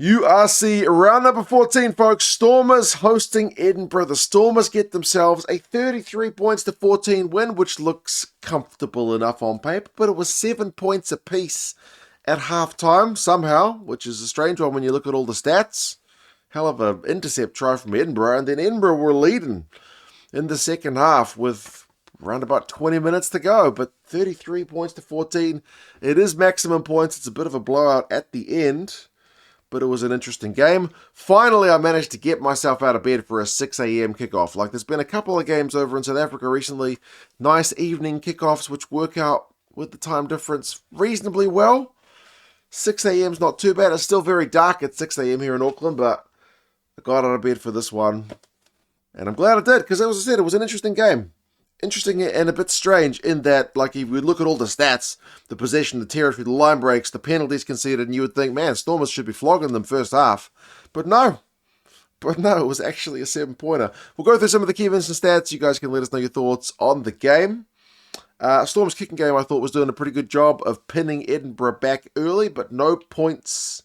URC round number 14, folks. Stormers hosting Edinburgh. The Stormers get themselves a 33 points to 14 win, which looks comfortable enough on paper, but it was 7 points apiece at halftime somehow, which is a strange one when you look at all the stats. Hell of an intercept try from Edinburgh, and then Edinburgh were leading in the second half with around about 20 minutes to go, but 33 points to 14. It is maximum points. It's a bit of a blowout at the end, but it was an interesting game. Finally, I managed to get myself out of bed for a 6 a.m. kickoff. Like, there's been a couple of games over in South Africa recently, nice evening kickoffs, which work out with the time difference reasonably well. 6 a.m. is not too bad. It's still very dark at 6 a.m. here in Auckland, but I got out of bed for this one, and I'm glad I did, because as I said, it was an interesting game. Interesting and a bit strange in that, like, if we look at all the stats, the possession, the territory, the line breaks, the penalties conceded, and you would think, man, Stormers should be flogging them first half. But no, it was actually a 7-pointer. We'll go through some of the key events and stats. You guys can let us know your thoughts on the game. Storm's kicking game, I thought, was doing a pretty good job of pinning Edinburgh back early, but no points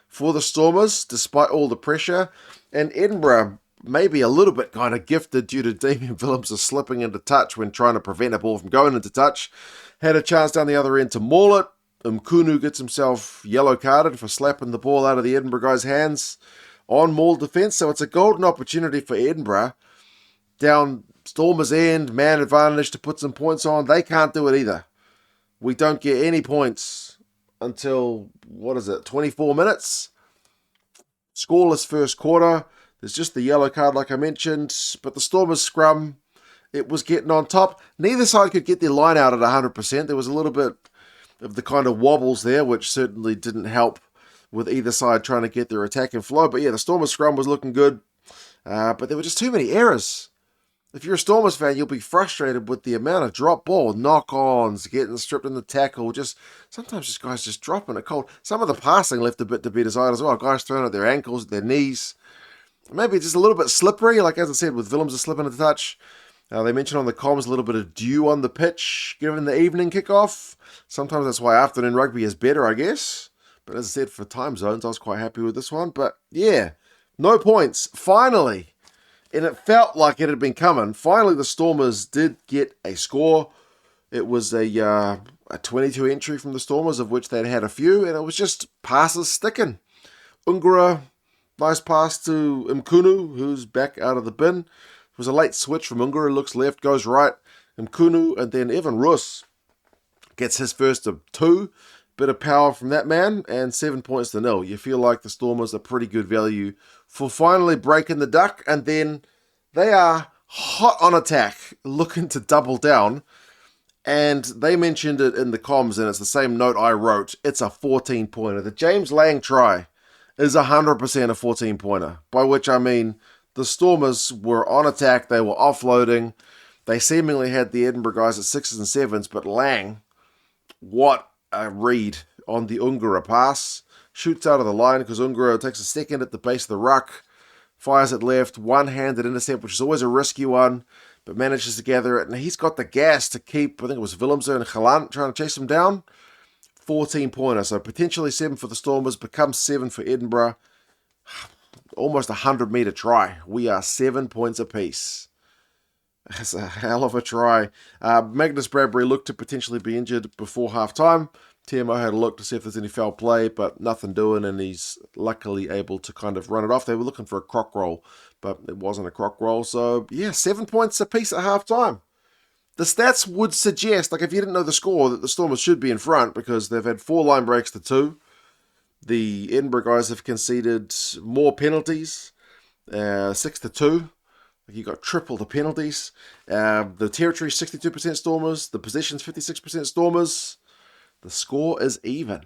for the Stormers, despite all the pressure. And Edinburgh, maybe a little bit kind of gifted due to Damian Willems slipping into touch when trying to prevent a ball from going into touch. Had a chance down the other end to maul it. Mkunu gets himself yellow carded for slapping the ball out of the Edinburgh guy's hands on maul defence. So it's a golden opportunity for Edinburgh. Down Stormers' end, man advantage to put some points on. They can't do it either. We don't get any points until, 24 minutes? Scoreless first quarter. There's just the yellow card like I mentioned, but the Stormers scrum, it was getting on top. Neither side could get their line out at 100%. There was a little bit of the kind of wobbles there, which certainly didn't help with either side trying to get their attack in flow. But yeah, the Stormers scrum was looking good, but there were just too many errors. If you're a Stormers fan, you'll be frustrated with the amount of drop ball, knock-ons, getting stripped in the tackle, sometimes just guys just dropping it cold. Some of the passing left a bit to be desired as well. Guys throwing at their ankles, their knees. Maybe just a little bit slippery, like as I said, with Willems slipping into touch. They mentioned on the comms a little bit of dew on the pitch, given the evening kickoff. Sometimes that's why afternoon rugby is better, I guess. But as I said, for time zones, I was quite happy with this one. But yeah, no points. Finally, and it felt like it had been coming, finally the Stormers did get a score. It was a 22 entry from the Stormers, of which they'd had a few, and it was just passes sticking. Ungara, nice pass to Mkunu, who's back out of the bin. It was a late switch from Ungara, looks left, goes right. Mkunu, and then Evan Roos gets his first of 2. Bit of power from that man, and 7 points to 0. You feel like the Stormers are pretty good value for finally breaking the duck, and then they are hot on attack, looking to double down. And they mentioned it in the comms, and it's the same note I wrote. It's a 14-pointer. The James Lang try is 100% a 14-pointer, by which I mean the Stormers were on attack, they were offloading, they seemingly had the Edinburgh guys at 6s and 7s, but Lang, what a read on the Ungara pass, shoots out of the line because Ungara takes a second at the base of the ruck, fires it left, one-handed intercept, which is always a risky one, but manages to gather it, and he's got the gas to keep, I think it was Willems and Galant trying to chase him down. 14-pointer, so potentially 7 for the Stormers, becomes 7 for Edinburgh. Almost a 100-metre try. We are 7 points apiece. That's a hell of a try. Magnus Bradbury looked to potentially be injured before half-time. TMO had a look to see if there's any foul play, but nothing doing, and he's luckily able to kind of run it off. They were looking for a croc roll, but it wasn't a croc roll. So, yeah, 7 points apiece at half-time. The stats would suggest, like if you didn't know the score, that the Stormers should be in front because they've had 4 line breaks to 2. The Edinburgh guys have conceded more penalties, 6 to 2. You got triple the penalties. The territory 62% Stormers. The possessions 56% Stormers. The score is even.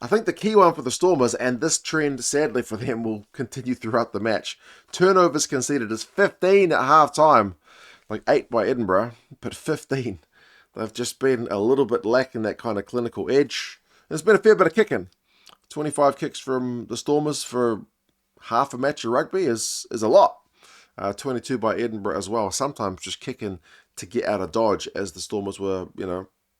I think the key one for the Stormers, and this trend sadly for them will continue throughout the match. Turnovers conceded is 15 at half time. Like 8 by Edinburgh, but 15. They've just been a little bit lacking that kind of clinical edge. There's been a fair bit of kicking. 25 kicks from the Stormers for half a match of rugby is a lot. 22 by Edinburgh as well. Sometimes just kicking to get out of dodge as the Stormers were,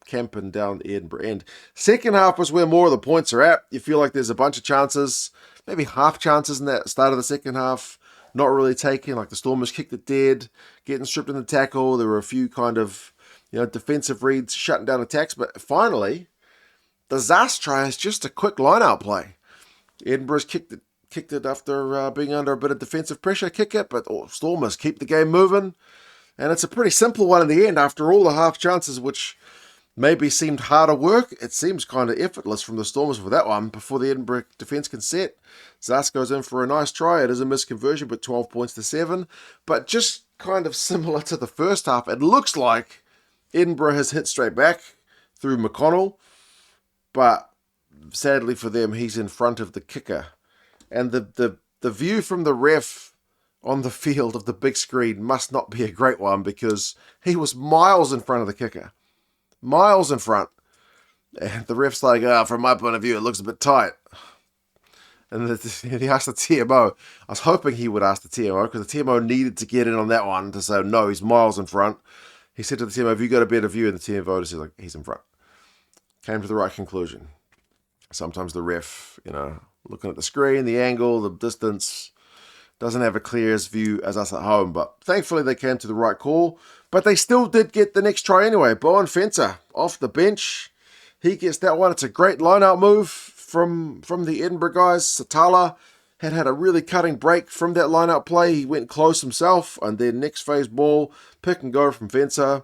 camping down the Edinburgh end. Second half was where more of the points are at. You feel like there's a bunch of chances. maybe half chances in that start of the second half, not really taken. Like the Stormers kicked it dead, getting stripped in the tackle. There were a few kind of defensive reads shutting down attacks, but finally, the Zas try is just a quick line-out play. Edinburgh's kicked it after being under a bit of defensive pressure, kick it, but Stormers keep the game moving. And it's a pretty simple one in the end. After all the half chances, which maybe seemed harder work, it seems kind of effortless from the Stormers for that one. Before the Edinburgh defence can set, Zas goes in for a nice try. It is a misconversion, but 12 points to 7. But just kind of similar to the first half, it looks like Edinburgh has hit straight back through McConnell. But sadly for them, he's in front of the kicker. And the view from the ref on the field of the big screen must not be a great one, because he was miles in front of the kicker. Miles in front. And the ref's like, from my point of view, it looks a bit tight. And he asked the TMO. I was hoping he would ask the TMO, because the TMO needed to get in on that one to say, no, he's miles in front. He said to the TMO, have you got a better view? And the TMO just said, like, he's in front. Came to the right conclusion. Sometimes the ref, looking at the screen, the angle, the distance, doesn't have a clear as view as us at home. But thankfully they came to the right call. But they still did get the next try anyway. Bowen Fencer off the bench. He gets that one. It's a great line-out move from the Edinburgh guys. Satala had a really cutting break from that line-out play. He went close himself. And then next phase ball, pick and go from Fencer.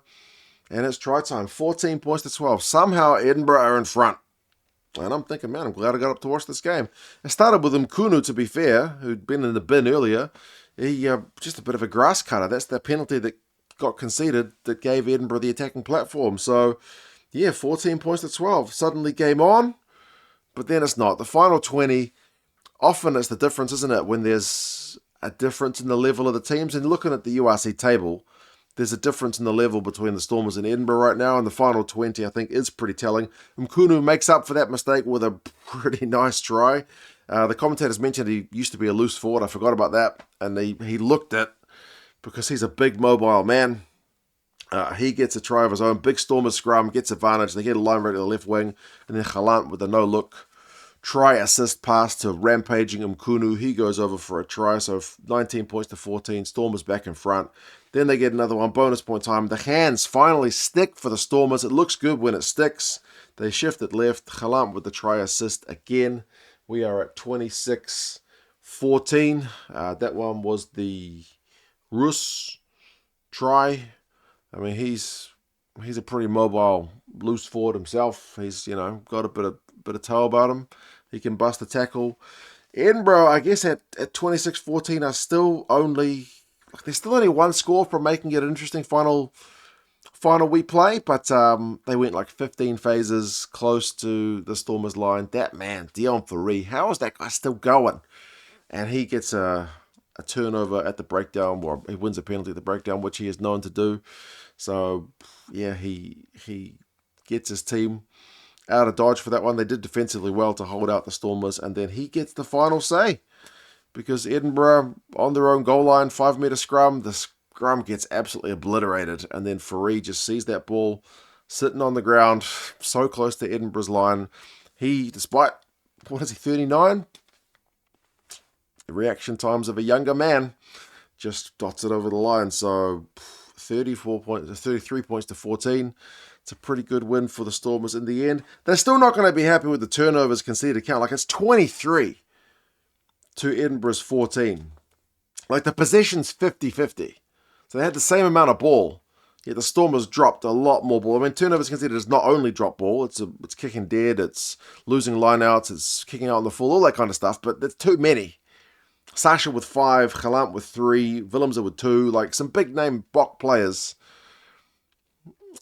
And it's try time. 14 points to 12. Somehow Edinburgh are in front. And I'm thinking, man, I'm glad I got up to watch this game. It started with Mkunu, to be fair, who'd been in the bin earlier. He just a bit of a grass cutter. That's the penalty that got conceded that gave Edinburgh the attacking platform. So, 14 points to 12. Suddenly game on, but then it's not. The final 20, often it's the difference, isn't it, when there's a difference in the level of the teams. And looking at the URC table, there's a difference in the level between the Stormers and Edinburgh right now, and the final 20, I think, is pretty telling. Mkunu makes up for that mistake with a pretty nice try. The commentators mentioned he used to be a loose forward. I forgot about that. And he looked it, because he's a big mobile man. He gets a try of his own. Big Stormers scrum, gets advantage. They get a line right to the left wing. And then Galant with a no-look try assist pass to rampaging Mkunu. He goes over for a try. So 19 points to 14. Stormers back in front. Then they get another one. Bonus point time. The hands finally stick for the Stormers. It looks good when it sticks. They shift it left. Galant with the try assist again. We are at 26-14. That one was the Rus try. I mean, he's a pretty mobile loose forward himself. He's got a bit of toe about him. He can bust a tackle. Edinburgh, I guess at 26-14 are still only, there's still only one score from making it an interesting final we play, but they went like 15 phases close to the Stormers line. That man, Dion Ferree, how is that guy still going? And he gets a turnover at the breakdown, or he wins a penalty at the breakdown, which he is known to do. So, he gets his team out of dodge for that one. They did defensively well to hold out the Stormers, and then he gets the final say, because Edinburgh on their own goal line, 5-metre scrum, the scrum gets absolutely obliterated, and then Ferree just sees that ball sitting on the ground so close to Edinburgh's line. He, despite, 39? The reaction times of a younger man, just dots it over the line. So 33 points to 14. It's a pretty good win for the Stormers in the end. They're still not going to be happy with the turnovers conceded count. Like, it's 23 to Edinburgh's 14. Like, the possession's 50-50. So they had the same amount of ball, yet the Stormers dropped a lot more ball. I mean, turnovers conceded is not only drop ball, it's kicking dead, it's losing lineouts, it's kicking out on the full, all that kind of stuff, but that's too many. Sasha with 5, Galant with 3, Willemse with 2, like some big name Bok players.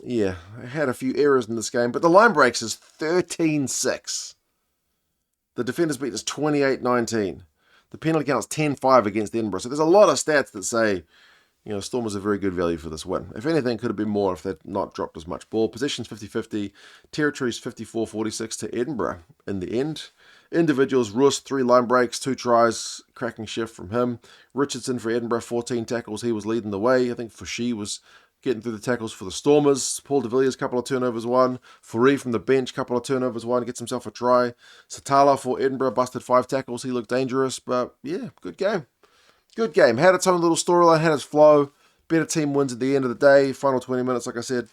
Yeah, I had a few errors in this game, but the line breaks is 13-6. The defenders beat us 28-19. The penalty count is 10-5 against Edinburgh. So there's a lot of stats that say, Stormers are very good value for this win. If anything, could have been more if they'd not dropped as much ball. Possessions 50-50, territories 54-46 to Edinburgh in the end. Individuals, Rus, 3 line breaks, 2 tries, cracking shift from him. Richardson for Edinburgh, 14 tackles. He was leading the way. I think Fushi was getting through the tackles for the Stormers. Paul de Villiers, couple of turnovers, one. Fourie from the bench, couple of turnovers, one. Gets himself a try. Satala for Edinburgh, busted 5 tackles. He looked dangerous, but yeah, good game. Good game. Had its own little storyline, had its flow. Better team wins at the end of the day. Final 20 minutes, like I said,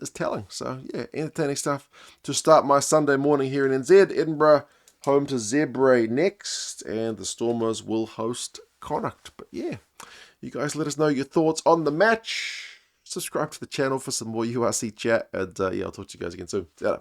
is telling. So yeah, entertaining stuff to start my Sunday morning here in NZ. Edinburgh home to Zebra next, and the Stormers will host Connacht. But yeah, you guys let us know your thoughts on the match. Subscribe to the channel for some more URC chat, and yeah, I'll talk to you guys again soon. See ya.